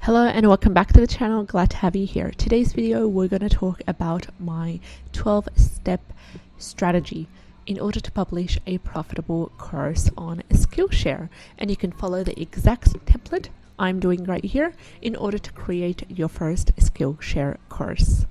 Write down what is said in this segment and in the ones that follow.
Hello and welcome back to the channel. Glad to have you here. Today's video we're going to talk about my 12-step strategy in order to publish a profitable course on Skillshare, and you can follow the exact template I'm doing right here in order to create your first Skillshare course.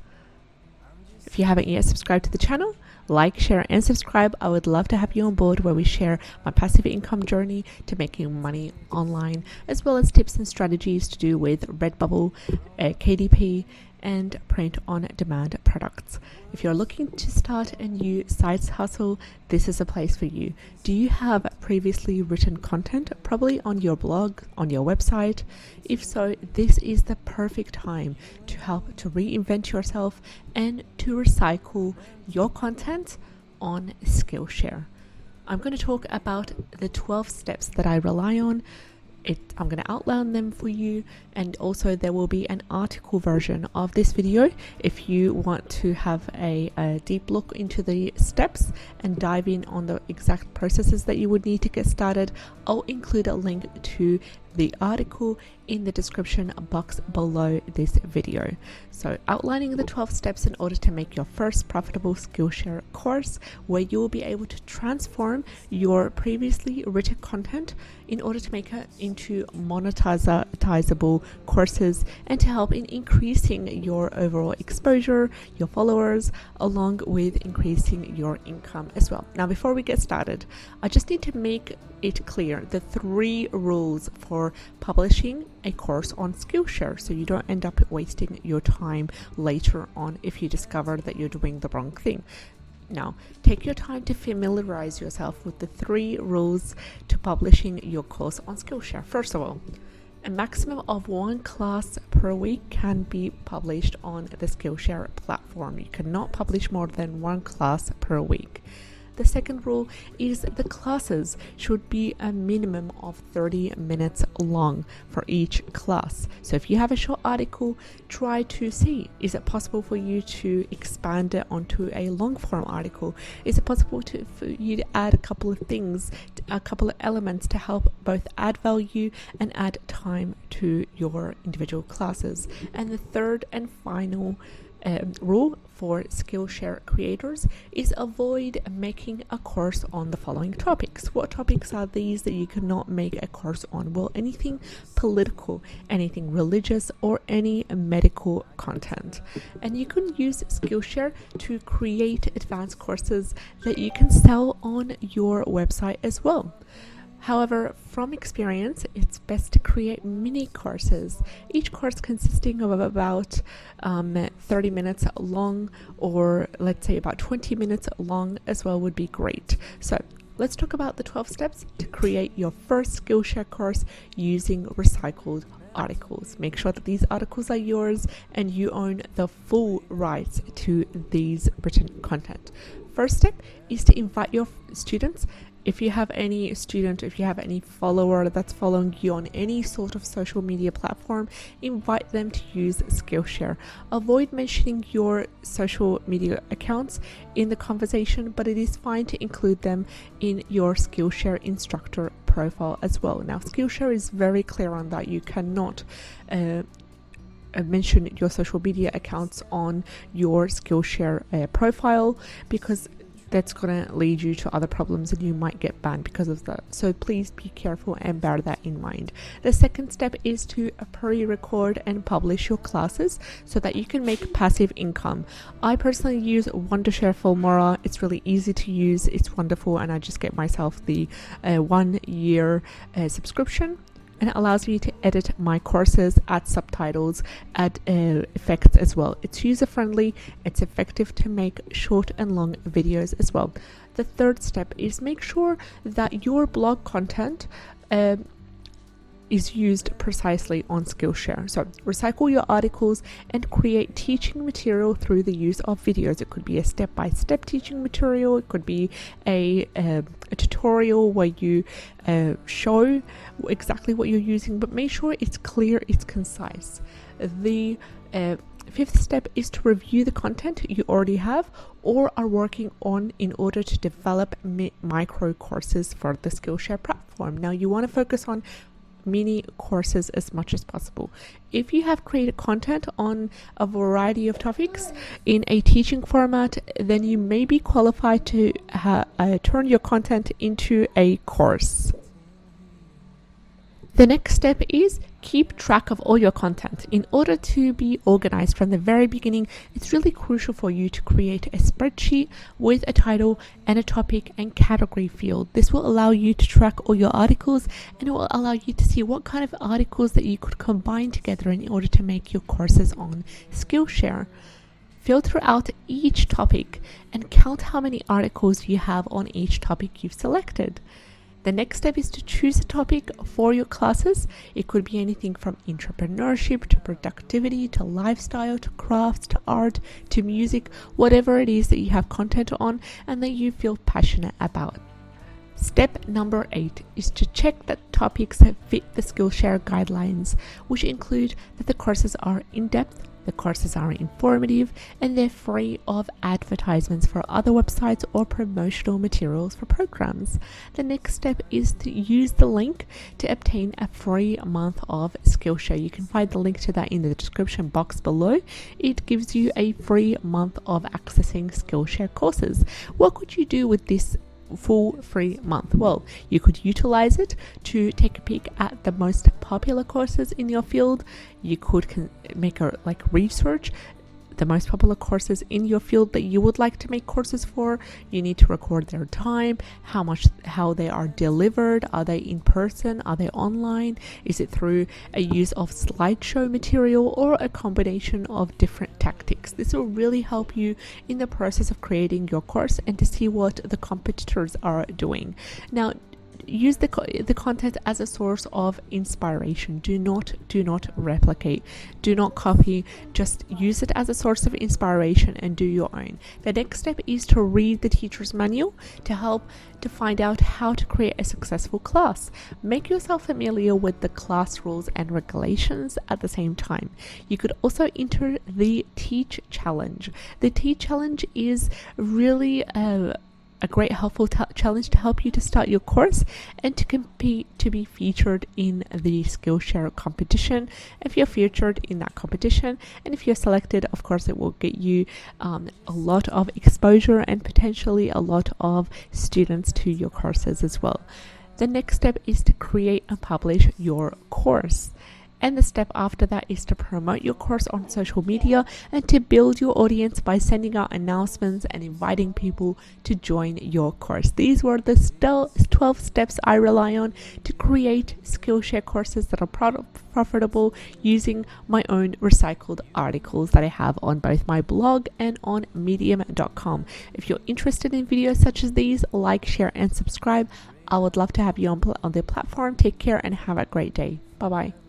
If you haven't yet subscribed to the channel, like, share and subscribe. I would love to have you on board where we share my passive income journey to making money online, as well as tips and strategies to do with Redbubble, KDP and print on demand products. If you're looking to start a new side hustle, this is a place for you. Do you have previously written content, probably on your blog, on your website? If so, this is the perfect time to help to reinvent yourself and to recycle your content on Skillshare. I'm going to talk about the 12 steps that I rely on. I'm going to outline them for you, and also there will be an article version of this video if you want to have a deep look into the steps and dive in on the exact processes that you would need to get started. I'll include a link to the article in the description box below this video. So outlining the 12 steps in order to make your first profitable Skillshare course, where you will be able to transform your previously written content in order to make it into monetizable courses and to help in increasing your overall exposure, your followers, along with increasing your income as well. Now, before we get started, I just need to make it clear the 3 rules for publishing a course on Skillshare, so you don't end up wasting your time later on if you discover that you're doing the wrong thing. Now, take your time to familiarize yourself with the 3 rules to publishing your course on Skillshare. First of all, a maximum of 1 class per week can be published on the Skillshare platform. You cannot publish more than 1 class per week. The second rule is the classes should be a minimum of 30 minutes long for each class. So if you have a short article, try to see, is it possible for you to expand it onto a long form article? Is it possible for you to add a couple of things, a couple of elements to help both add value and add time to your individual classes? And the third and final rule for Skillshare creators is avoid making a course on the following topics. What topics are these that you cannot make a course on? Well, anything political, anything religious, or any medical content. And you can use Skillshare to create advanced courses that you can sell on your website as well. However, from experience, it's best to create mini courses, each course consisting of about 30 minutes long, or let's say about 20 minutes long as well would be great. So let's talk about the 12 steps to create your first Skillshare course using recycled articles. Make sure that these articles are yours and you own the full rights to these written content. First step is to invite your students. If you have any student, if you have any follower that's following you on any sort of social media platform, invite them to use Skillshare. Avoid mentioning your social media accounts in the conversation, but it is fine to include them in your Skillshare instructor profile as well. Now, Skillshare is very clear on that. You cannot mention your social media accounts on your Skillshare profile, because that's going to lead you to other problems and you might get banned because of that. So please be careful and bear that in mind. The second step is to pre-record and publish your classes so that you can make passive income. I personally use Wondershare Filmora. It's really easy to use. It's wonderful, and I just get myself the 1-year subscription. And it allows me to edit my courses, add subtitles, add effects as well. It's user-friendly, it's effective to make short and long videos as well. The third step is make sure that your blog content is used precisely on Skillshare. So recycle your articles and create teaching material through the use of videos. It could be a step-by-step teaching material. It could be a tutorial where you show exactly what you're using, but make sure it's clear, it's concise. The fifth step is to review the content you already have or are working on in order to develop micro courses for the Skillshare platform. Now, you want to focus on mini courses as much as possible. If you have created content on a variety of topics in a teaching format, then you may be qualified to turn your content into a course. The next step is keep track of all your content. In order to be organized from the very beginning, it's really crucial for you to create a spreadsheet with a title and a topic and category field. This will allow you to track all your articles, and it will allow you to see what kind of articles that you could combine together in order to make your courses on Skillshare. Filter out each topic and count how many articles you have on each topic you've selected. The next step is to choose a topic for your classes. It could be anything from entrepreneurship to productivity to lifestyle to crafts to art to music, whatever it is that you have content on and that you feel passionate about. Step number 8 is to check that topics that fit the Skillshare guidelines, which include that the courses are in-depth, the courses are informative, and they're free of advertisements for other websites or promotional materials for programs. The next step is to use the link to obtain a free month of Skillshare. You can find the link to that in the description box below. It gives you a free month of accessing Skillshare courses. What could you do with this full free month? Well, you could utilize it to take a peek at the most popular courses in your field. You could make a research the most popular courses in your field that you would like to make courses for. You need to record their time, how they are delivered. Are they in person? Are they online? Is it through a use of slideshow material or a combination of different tactics? This will really help you in the process of creating your course and to see what the competitors are doing. Now, use the content as a source of inspiration. Do not replicate, do not copy, just use it as a source of inspiration and do your own. The next step is to read the teacher's manual to help to find out how to create a successful class. Make yourself familiar with the class rules and regulations at the same time. You could also enter the Teach Challenge. The Teach Challenge is really a great helpful challenge to help you to start your course and to compete to be featured in the Skillshare competition. If you're featured in that competition and if you're selected, of course, it will get you a lot of exposure and potentially a lot of students to your courses as well. The next step is to create and publish your course. And the step after that is to promote your course on social media and to build your audience by sending out announcements and inviting people to join your course. These were the 12 steps I rely on to create Skillshare courses that are profitable using my own recycled articles that I have on both my blog and on medium.com. If you're interested in videos such as these, like, share, and subscribe. I would love to have you on the platform. Take care and have a great day. Bye-bye.